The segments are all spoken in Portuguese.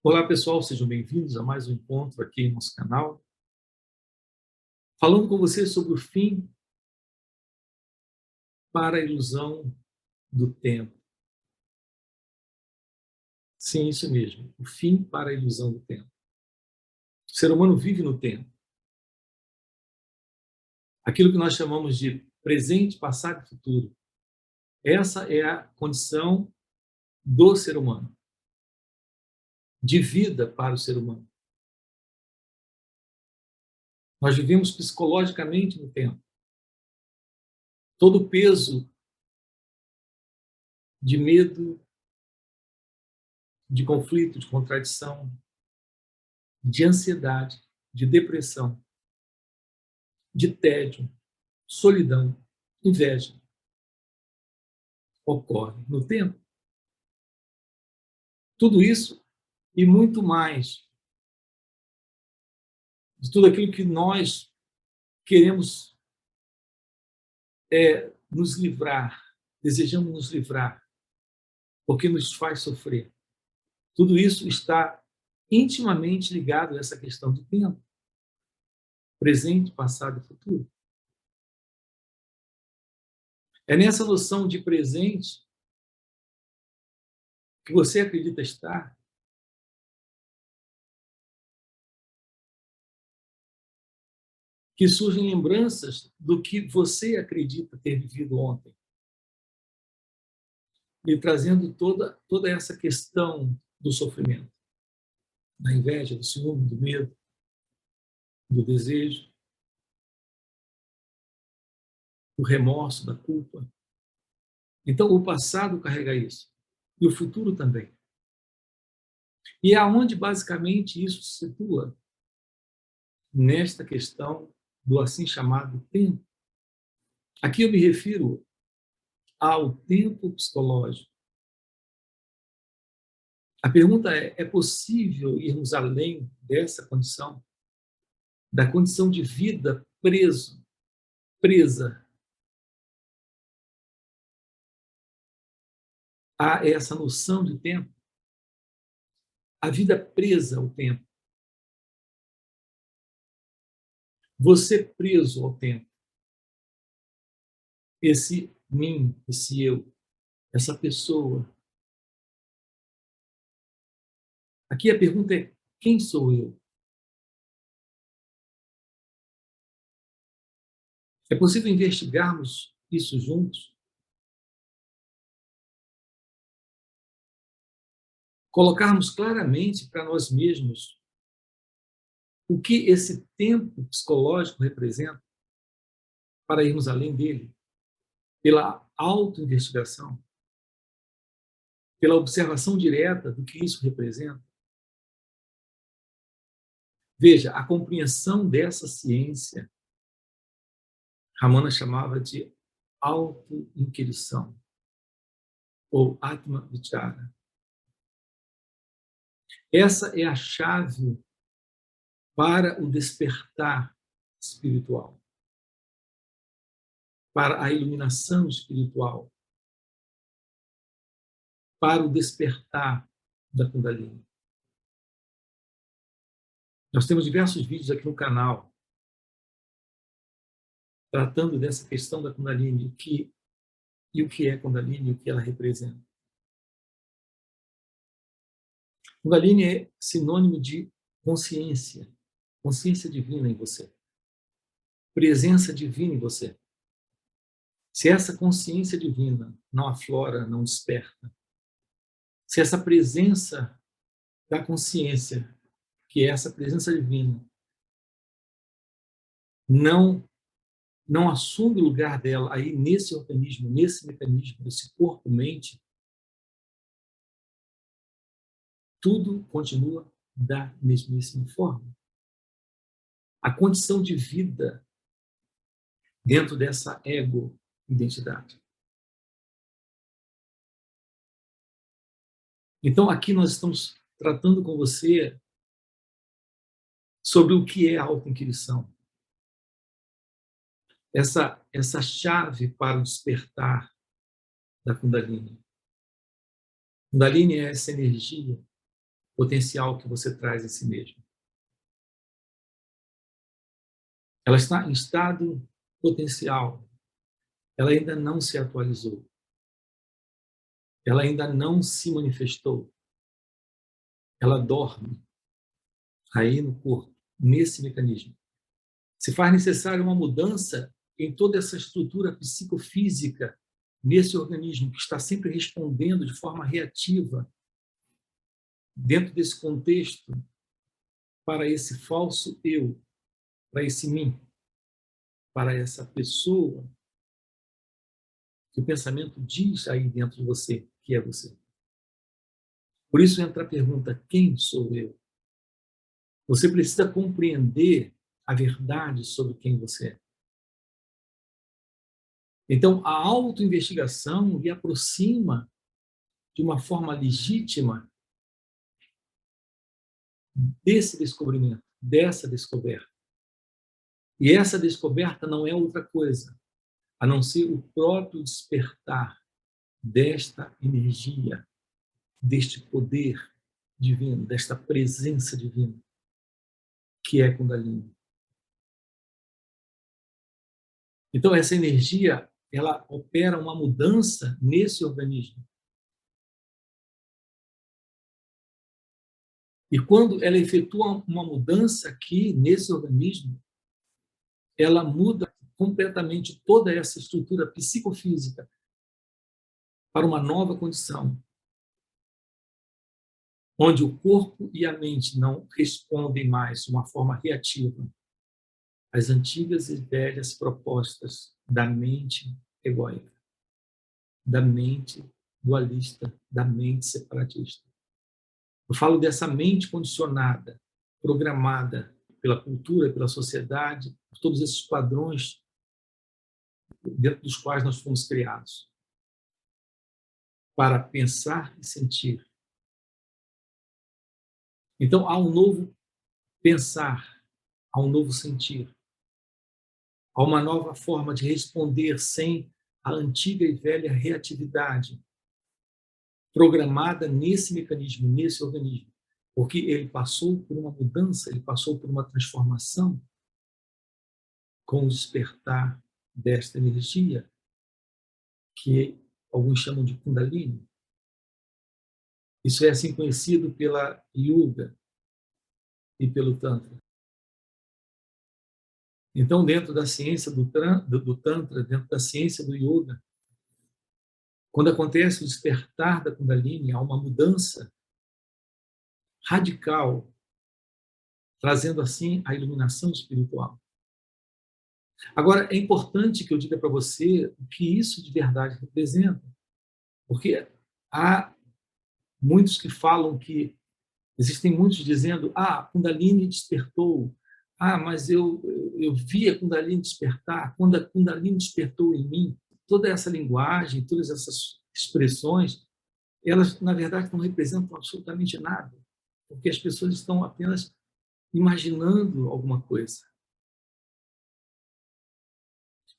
Olá, pessoal, sejam bem-vindos a mais um encontro aqui no nosso canal. Falando com você sobre o fim para a ilusão do tempo. Sim, isso mesmo, o fim para a ilusão do tempo. O ser humano vive no tempo. Aquilo que nós chamamos de presente, passado e futuro. Essa é a condição do ser humano, de vida para o ser humano. Nós vivemos psicologicamente no tempo. Todo o peso de medo, de conflito, de contradição, de ansiedade, de depressão, de tédio, solidão, inveja, ocorre no tempo. Tudo isso e muito mais, de tudo aquilo que nós queremos nos livrar, desejamos nos livrar, porque nos faz sofrer. Tudo isso está intimamente ligado a essa questão de tempo, presente, passado e futuro. É nessa noção de presente que você acredita estar, que surgem lembranças do que você acredita ter vivido ontem, e trazendo toda essa questão do sofrimento, da inveja, do ciúme, do medo, do desejo, do remorso, da culpa. Então, o passado carrega isso, e o futuro também. E é aonde, basicamente, isso se situa, nesta questão do assim chamado tempo. Aqui eu me refiro ao tempo psicológico. A pergunta é possível irmos além dessa condição? Da condição de vida presa a essa noção de tempo? A vida presa ao tempo. Você preso ao tempo. Esse mim, esse eu, essa pessoa. Aqui a pergunta é: quem sou eu? É possível investigarmos isso juntos? Colocarmos claramente para nós mesmos o que esse tempo psicológico representa, para irmos além dele, pela autoinvestigação, pela observação direta do que isso representa. Veja, a compreensão dessa ciência, Ramana chamava de auto-inquirição, ou Atma Vichara. Essa é a chave para o despertar espiritual, para a iluminação espiritual, para o despertar da Kundalini. Nós temos diversos vídeos aqui no canal tratando dessa questão da Kundalini, o que é Kundalini e o que ela representa. Kundalini é sinônimo de consciência, consciência divina em você, presença divina em você. Se essa consciência divina não aflora, não desperta, se essa presença da consciência, que é essa presença divina, não assume o lugar dela aí nesse organismo, nesse mecanismo, nesse corpo-mente, tudo continua da mesmíssima forma. A condição de vida dentro dessa ego-identidade. Então, aqui nós estamos tratando com você sobre o que é a autoinquirição. Essa chave para o despertar da Kundalini. Kundalini é essa energia potencial que você traz em si mesmo. Ela está em estado potencial, ela ainda não se atualizou, ela ainda não se manifestou, ela dorme aí no corpo, nesse mecanismo. Se faz necessária uma mudança em toda essa estrutura psicofísica nesse organismo que está sempre respondendo de forma reativa dentro desse contexto para esse falso eu, para esse mim, para essa pessoa que o pensamento diz aí dentro de você que é você. Por isso entra a pergunta: quem sou eu? Você precisa compreender a verdade sobre quem você é. Então, a autoinvestigação lhe aproxima de uma forma legítima desse descobrimento, dessa descoberta. E essa descoberta não é outra coisa a não ser o próprio despertar desta energia, deste poder divino, desta presença divina, que é Kundalini. Então, essa energia, ela opera uma mudança nesse organismo. E quando ela efetua uma mudança aqui nesse organismo, ela muda completamente toda essa estrutura psicofísica para uma nova condição, onde o corpo e a mente não respondem mais de uma forma reativa às antigas e velhas propostas da mente egóica, da mente dualista, da mente separatista. Eu falo dessa mente condicionada, programada pela cultura, pela sociedade, por todos esses padrões dentro dos quais nós fomos criados, para pensar e sentir. Então, há um novo pensar, há um novo sentir, há uma nova forma de responder sem a antiga e velha reatividade programada nesse mecanismo, nesse organismo, porque ele passou por uma mudança, ele passou por uma transformação com o despertar desta energia, que alguns chamam de Kundalini. Isso é assim conhecido pela Yoga e pelo Tantra. Então, dentro da ciência do Tantra, dentro da ciência do Yoga, quando acontece o despertar da Kundalini, há uma mudança radical, trazendo assim a iluminação espiritual. Agora, é importante que eu diga para você o que isso de verdade representa, porque há muitos que falam que existem muitos dizendo: ah, Kundalini despertou, ah, mas eu vi a Kundalini despertar, quando a Kundalini despertou em mim. Toda essa linguagem, todas essas expressões, elas, na verdade, não representam absolutamente nada, porque as pessoas estão apenas imaginando alguma coisa.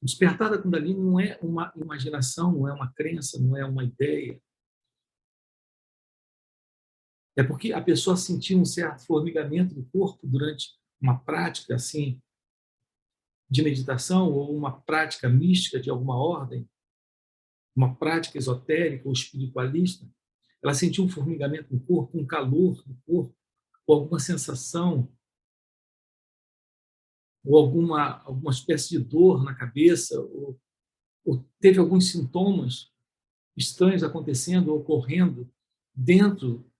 O despertar da Kundalini não é uma imaginação, não é uma crença, não é uma ideia. É porque a pessoa sentiu um certo formigamento do corpo durante uma prática assim de meditação ou uma prática mística de alguma ordem, uma prática esotérica ou espiritualista. Ela sentiu um formigamento no corpo, um calor no corpo, ou alguma sensação, ou alguma espécie de dor na cabeça, ou teve alguns sintomas estranhos acontecendo, ocorrendo dentro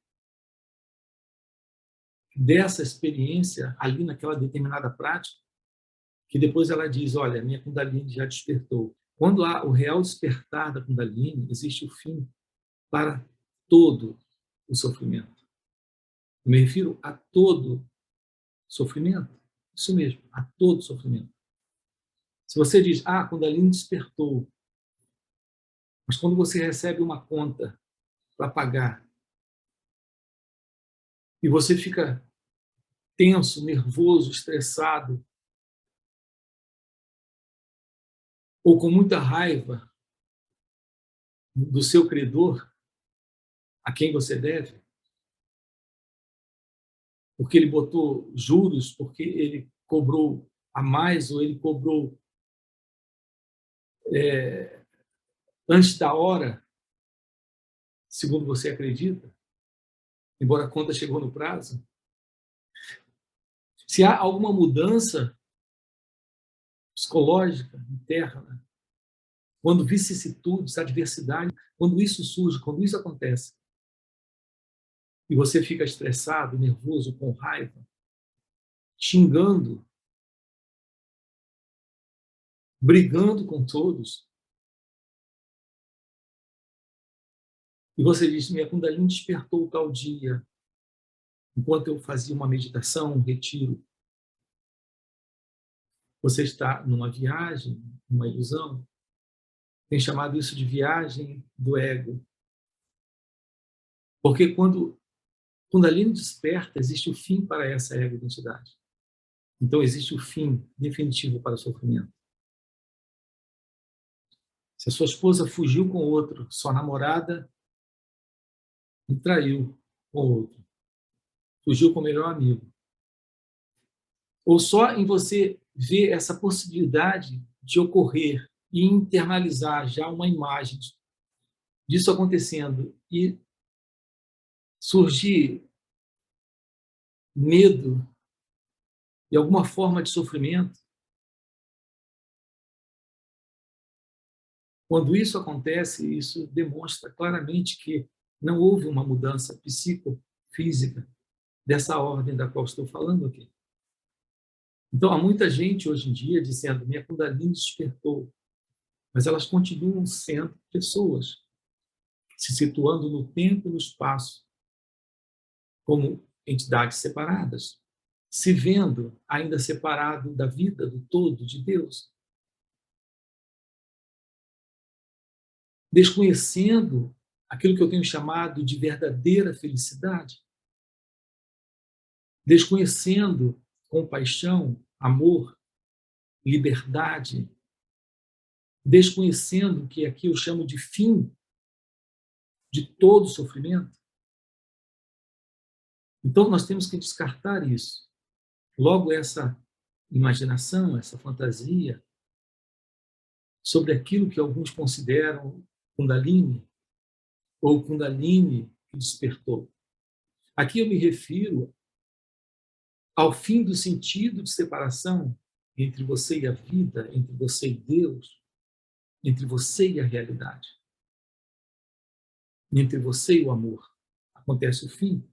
dessa experiência ali naquela determinada prática, que depois ela diz: olha, minha Kundalini já despertou. Quando há o real despertar da Kundalini, existe o fim para todo o sofrimento. Eu me refiro a todo sofrimento. Isso mesmo, a todo sofrimento. Se você diz: ah, a Kundalini despertou, mas quando você recebe uma conta para pagar e você fica tenso, nervoso, estressado, ou com muita raiva do seu credor, a quem você deve, porque ele botou juros, porque ele cobrou a mais ou ele cobrou antes da hora, segundo você acredita, embora a conta chegou no prazo. Se há alguma mudança psicológica interna, quando vicissitudes, adversidade, quando isso surge, quando isso acontece, e você fica estressado, nervoso, com raiva, xingando, brigando com todos, e você diz: minha Kundalini despertou tal dia, enquanto eu fazia uma meditação, um retiro. Você está numa viagem, numa ilusão. Tem chamado isso de viagem do ego. Porque quando Kundalini desperta, existe o fim para essa ego-identidade. Então, existe o fim definitivo para o sofrimento. Se a sua esposa fugiu com outro, sua namorada me traiu com outro, fugiu com o melhor amigo, ou só em você ver essa possibilidade de ocorrer e internalizar já uma imagem disso acontecendo e surgir medo e alguma forma de sofrimento, quando isso acontece, isso demonstra claramente que não houve uma mudança psicofísica dessa ordem da qual estou falando aqui. Então, há muita gente hoje em dia dizendo: minha Kundalini despertou, mas elas continuam sendo pessoas, se situando no tempo e no espaço, como entidades separadas, se vendo ainda separado da vida, do todo, de Deus, desconhecendo aquilo que eu tenho chamado de verdadeira felicidade, desconhecendo compaixão, amor, liberdade, desconhecendo o que aqui eu chamo de fim de todo sofrimento. Então, nós temos que descartar isso. Logo, essa imaginação, essa fantasia sobre aquilo que alguns consideram Kundalini, ou Kundalini que despertou. Aqui eu me refiro ao fim do sentido de separação entre você e a vida, entre você e Deus, entre você e a realidade, entre você e o amor. Acontece o fim.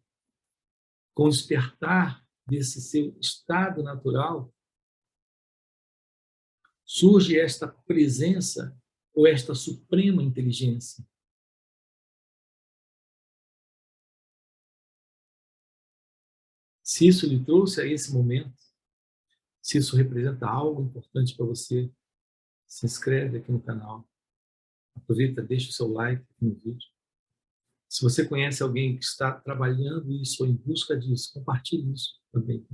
Com o despertar desse seu estado natural, surge esta presença ou esta suprema inteligência. Se isso lhe trouxe a esse momento, se isso representa algo importante para você, se inscreve aqui no canal. Aproveita, deixa o seu like no vídeo. Se você conhece alguém que está trabalhando isso ou em busca disso, compartilhe isso também.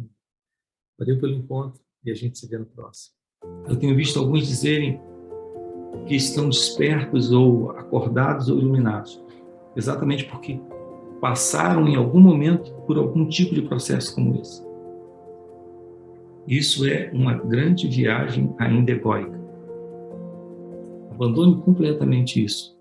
Valeu pelo encontro e a gente se vê no próximo. Eu tenho visto alguns dizerem que estão despertos ou acordados ou iluminados, exatamente porque passaram em algum momento por algum tipo de processo como esse. Isso é uma grande viagem ainda egóica. Abandone completamente isso.